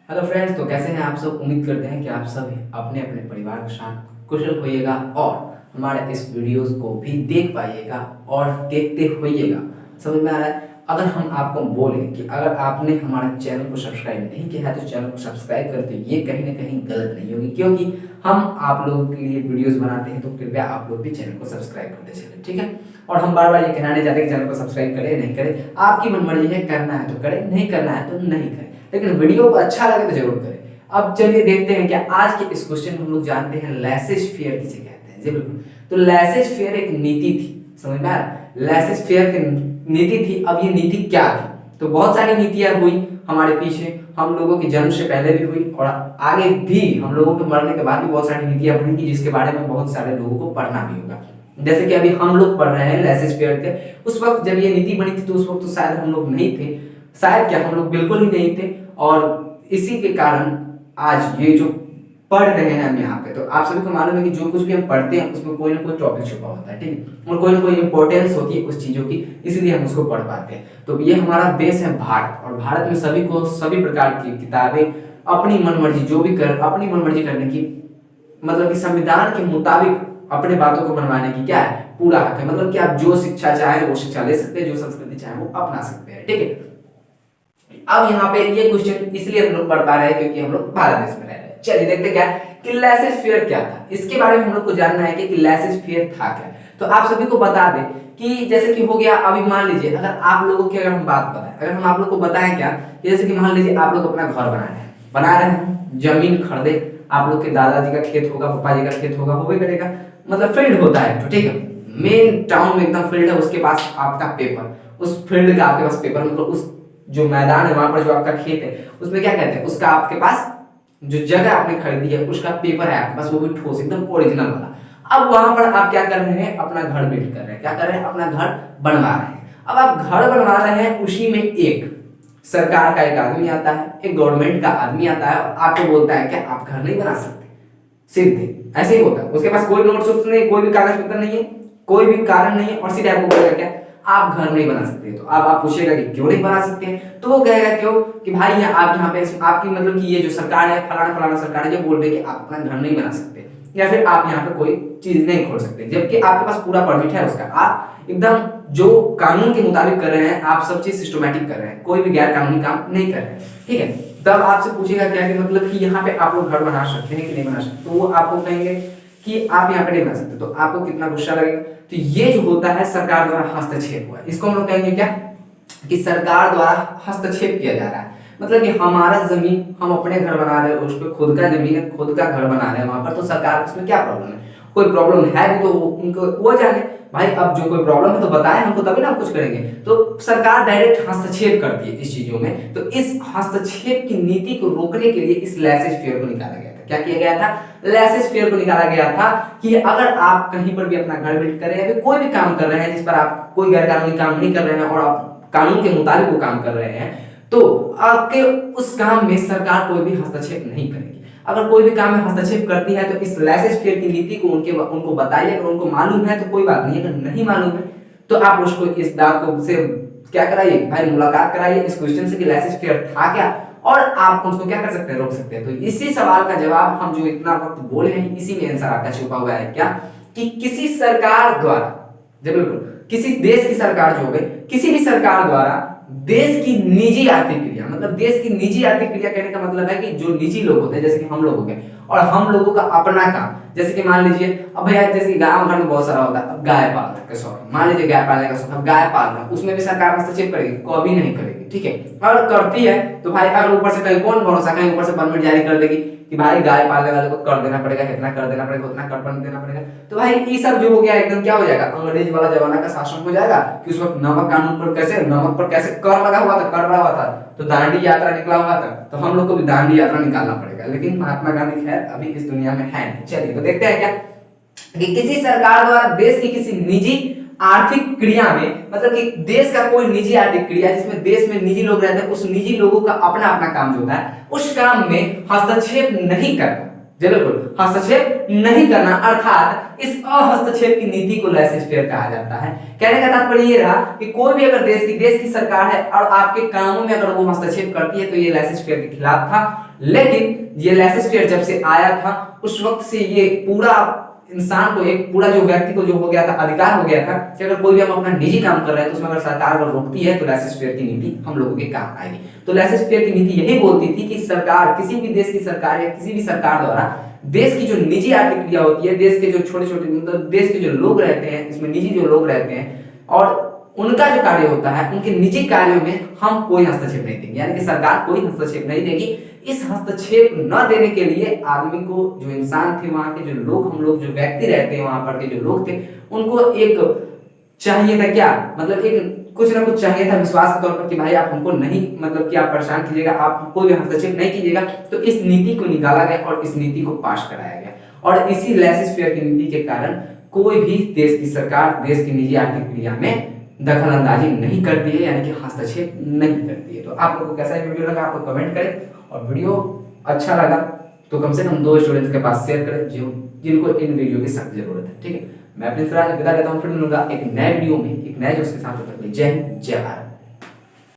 Hello friends, तो कैसे हैं आप सब। उम्मीद करते हैं कि आप सब अपने अपने परिवार के साथ कुशल होइएगा और हमारे इस वीडियोस को भी देख पाइएगा और देखते होइएगा। समझ में आ रहा है। अगर हम आपको बोले कि अगर आपने हमारे चैनल को सब्सक्राइब नहीं किया है तो चैनल को सब्सक्राइब कर दो, ये कहीं ना कहीं गलत नहीं होगी, क्योंकि हम आप लोगों के लिए वीडियोस बनाते हैं। तो कृपया आप लोग भी चैनल को सब्सक्राइब करते चले, ठीक है। और हम बार बार ये कहना नहीं चाहते कि चैनल को सब्सक्राइब करें नहीं करें, आपकी मनमर्जी है, करना है तो करें, नहीं करना है तो नहीं करें, लेकिन वीडियो को अच्छा लगे तो जरूर करें। अब चलिए देखते हैं कि आज के इस क्वेश्चन में हम लोग जानते हैं लैसेज फेयर किसे कहते हैं। जी बिल्कुल। तो लैसेज फेयर एक नीति थी, समझ में आ रहा है। लैसेज फेयर की नीति थी। अब ये नीति क्या थी? तो बहुत सारी नीतियां हुई हमारे पीछे, हम लोगों के जन्म से पहले भी हुई और आगे भी हम लोगों के मरने के बाद भी बहुत सारी नीतियां बनेंगी, जिसके बारे में बहुत सारे लोगों को पढ़ना भी होगा। जैसे कि अभी हम लोग पढ़ रहे हैं लैसेज फेयर के, उस वक्त जब ये नीति बनी थी तो उस वक्त तो शायद हम लोग नहीं थे, शायद क्या हम लोग बिल्कुल ही नहीं थे। और इसी के कारण आज ये जो पढ़ रहे हैं हम यहाँ पे, तो आप सभी को मालूम है कि जो कुछ भी हम पढ़ते हैं उसमें कोई ना कोई टॉपिक छुपा होता है, ठीक है, और कोई ना कोई इंपॉर्टेंस होती है उस चीजों की, इसलिए हम उसको पढ़ पाते हैं। तो ये हमारा देश है भारत, और भारत में सभी को सभी प्रकार की किताबें अपनी मनमर्जी जो भी कर अपनी मनमर्जी करने की, मतलब कि संविधान के मुताबिक अपने बातों को बनवाने की क्या है, पूरा हक है। मतलब कि आप जो शिक्षा चाहे वो शिक्षा ले सकते हैं, जो संस्कृति चाहे वो अपना सकते हैं, ठीक है। अब यहाँ पे ये क्वेश्चन इसलिए हम लोग पढ़ पा रहे हैं क्योंकि हम लोग भारत देश में रह रहे हैं। चलिए देखते क्या कि लैसेज फेयर क्या था, इसके बारे में हम लोग को जानना है कि लैसेज फेयर था क्या। तो आप सभी को बता दें कि जैसे कि हो गया, अभी मान लीजिए अगर आप लोगों की अगर हम बात बताएं, अगर हम आप लोग को बताएं क्या, जैसे कि मान लीजिए आप लोग अपना घर बना रहे हैं, जमीन खरीदे, आप लोग के दादाजी का खेत होगा, पापा जी का खेत होगा, वो भी करेगा, मतलब फील्ड होता है तो ठीक है, मेन टाउन में एकदम फील्ड है, उसके पास आपका पेपर, उस फील्ड का आपके पास पेपर, मतलब उस जो मैदान है वहां पर जो आपका खेत है उसमें क्या कहते हैं, उसका आपके पास जो जगह आपने खरीदी है उसका पेपर है आपके पास, वो भी ठोस एकदम ओरिजिनल वाला। अब वहां पर आप क्या कर रहे हैं, अपना घर बिल्ड कर रहे हैं, क्या कर रहे हैं, अपना घर बनवा रहे हैं। अब आप घर बनवा रहे हैं, उसी में एक सरकार का एक आदमी आता है, एक गवर्नमेंट का आदमी आता है और आपको बोलता है कि आप घर नहीं बना सकते, सीधे ऐसे ही होता है। उसके पास कोई नोट्स नहीं, कोई भी कागज पत्र नहीं है, कोई भी कारण नहीं है, और सीधे आपको बोलेगा क्या, आप घर नहीं बना सकते। तो अब आप पूछेगा कि क्यों नहीं बना सकते हैं, तो वो कहेगा क्यों कि भाई आप यहाँ पे आपकी मतलब कि ये जो सरकार है, फलाना फलाना सरकार है, जो बोल रही है कि आप अपना घर नहीं बना सकते या फिर आप यहाँ पे कोई चीज नहीं खोल सकते, जबकि आपके पास पूरा परमिट है उसका, आप एकदम जो कानून के मुताबिक कर रहे हैं, आप सब चीज सिस्टमैटिक कर रहे हैं, कोई भी गैर कानूनी काम नहीं कर रहे हैं, ठीक है। तब आपसे पूछेगा क्या कि मतलब कि यहाँ पे आप लोग घर बना सकते हैं कि नहीं बना सकते, तो वो आपको कहेंगे कि आप यहाँ पे नहीं बना सकते। तो आपको कितना गुस्सा लगेगा। तो ये जो होता है सरकार द्वारा हस्तक्षेप हुआ, इसको हम लोग कहेंगे क्या कि सरकार द्वारा हस्तक्षेप किया जा रहा है। मतलब कि हमारा जमीन, हम अपने घर बना रहे हैं, उस पर खुद का जमीन है, खुद का घर बना रहे हैं वहां पर, तो सरकार उसमें क्या प्रॉब्लम है, कोई प्रॉब्लम है भी तो उनको वो जाने भाई, अब जो कोई प्रॉब्लम है तो बताएं हमको, तभी ना हम कुछ करेंगे। तो सरकार डायरेक्ट हस्तक्षेप करती है इस चीजों में। तो इस हस्तक्षेप की नीति को रोकने के लिए इस लैसेज फेयर को निकाला गया था। क्या किया गया था, लैसेज फेयर को निकाला गया था कि अगर आप कहीं पर भी अपना घर बिल्ड कर रहे हैं, कोई भी काम कर रहे हैं जिस पर आप कोई गैर कानूनी काम नहीं कर रहे हैं और आप कानून के मुताबिक वो काम कर रहे हैं, तो आपके उस काम में सरकार कोई भी हस्तक्षेप नहीं करेगी। अगर कोई भी काम में हस्तक्षेप करती है तो इस लैसेज फेयर की नीति को उनको बताइए, अगर उनको मालूम है तो कोई बात नहीं, अगर नहीं मालूम है तो आप उसको इस बात को से क्या कराइए भाई, मुलाकात कराइए इस क्वेश्चन से कि लैसेज फेयर था क्या, और आप उसको क्या कर सकते हैं, रोक सकते हैं। तो इसी सवाल का जवाब हम जो इतना वक्त बोले हैं, इसी में आंसर आपका छुपा हुआ है क्या, कि किसी सरकार द्वारा, जब बिल्कुल किसी देश की सरकार जो हो गई, किसी भी सरकार द्वारा देश की निजी आर्थिक क्रिया, मतलब देश की निजी आर्थिक क्रिया कहने का मतलब है कि जो निजी लोग होते हैं, जैसे कि हम लोग हो गए, और हम लोगों का अपना काम, जैसे कि मान लीजिए अब भैया जैसे कि गांव घर में बहुत सारा होता है, अब गाय पालने का शौक, मान लीजिए गाय पालने का शौक, अब गाय पालना, उसमें भी सरकार हस्तक्षेप करेगी, कभी नहीं करेगी, ठीक है। और करती है तो भाई अगर ऊपर से कहीं कौन भरोसा, कहीं ऊपर से परमिट जारी कर देगी कि भाई गाय पालने वाले को कर देना पड़ेगा, इतना कर देना पड़ेगा, उतना कर देना पड़ेगा, तो भाई ये सब जो हो गया एकदम क्या हो जाएगा, अंग्रेज वाला जमाना का शासन हो जाएगा कि उस वक्त नमक कानून पर कैसे, नमक पर कैसे कर लगा हुआ था, कर रहा हुआ था, तो दांडी यात्रा निकला हुआ था, तो हम लोग को भी दांडी यात्रा निकालना पड़ेगा। लेकिन महात्मा गांधी खैर अभी इस दुनिया में है नहीं। चलिए तो देखते हैं क्या कि किसी सरकार द्वारा देश की किसी निजी आर्थिक क्रिया में, मतलब कि देश का कोई निजी आर्थिक क्रिया जिसमें देश में निजी लोग रहते हैं, उस निजी लोगों का अपना अपना काम जो होता है, उस काम में हस्तक्षेप नहीं करना, जी बिल्कुल, हस्तक्षेप नहीं करना, अर्थात इस अहस्तक्षेप की नीति को लेसेस फेयर कहा जाता है। कहने का तात्पर्य ये रहा कि कोई भी अगर देश की सरकार है और आपके कामों में अगर वो हस्तक्षेप करती है तो ये लेसेस फेयर के खिलाफ था। लेकिन ये लेसेस फेयर जब से आया था उस वक्त से ये पूरा इंसान को, एक पूरा जो व्यक्ति को जो हो गया था, अधिकार हो गया था कि अगर कोई भी हम अपना निजी काम कर रहे हैं तो उसमें अगर सरकार अगर रोकती है तो लेसेस फेयर की नीति हम लोगों के काम आएगी। तो लेसेस फेयर की नीति यही बोलती थी कि सरकार, किसी भी देश की सरकार या किसी भी सरकार द्वारा देश की जो निजी आर्थिक क्रिया होती है, देश के जो छोटे छोटे मतलब देश के जो लोग रहते हैं, इसमें निजी जो लोग रहते हैं और उनका जो कार्य होता है, उनके निजी कार्यों में हम कोई हस्तक्षेप नहीं देंगे, यानी कि सरकार कोई हस्तक्षेप नहीं देगी। इस हस्तक्षेप न देने के लिए आदमी को, जो इंसान थे वहां के जो लोग, हम लोग जो व्यक्ति रहते हैं वहां पर के जो लोग थे, उनको एक चाहिए था क्या, मतलब एक कुछ ना कुछ चाहिए था विश्वास के तौर पर कि भाई आप हमको नहीं, मतलब कि आप परेशान कीजिएगा, आप कोई भी हस्तक्षेप नहीं कीजिएगा। तो इस नीति को निकाला गया और इस नीति को पास कराया गया और इसी लेसेस फेयर की नीति के कारण कोई भी देश की सरकार देश की निजी आर्थिक क्रिया में दखल अंदाजी नहीं करती है, यानी कि हस्तक्षेप नहीं करती है। तो आप लोगों को कैसा वीडियो लगा आपको कमेंट करें, और वीडियो अच्छा लगा तो कम से कम 2 स्टूडेंट्स के पास शेयर करें जिनको इन वीडियो की सख्त जरूरत है। ठीक है, मैं प्रिंस राज विदा लेता हूँ, फिर मिलूंगा एक नए वीडियो में एक नए जोश के साथ। जय हिंद, जय भारत।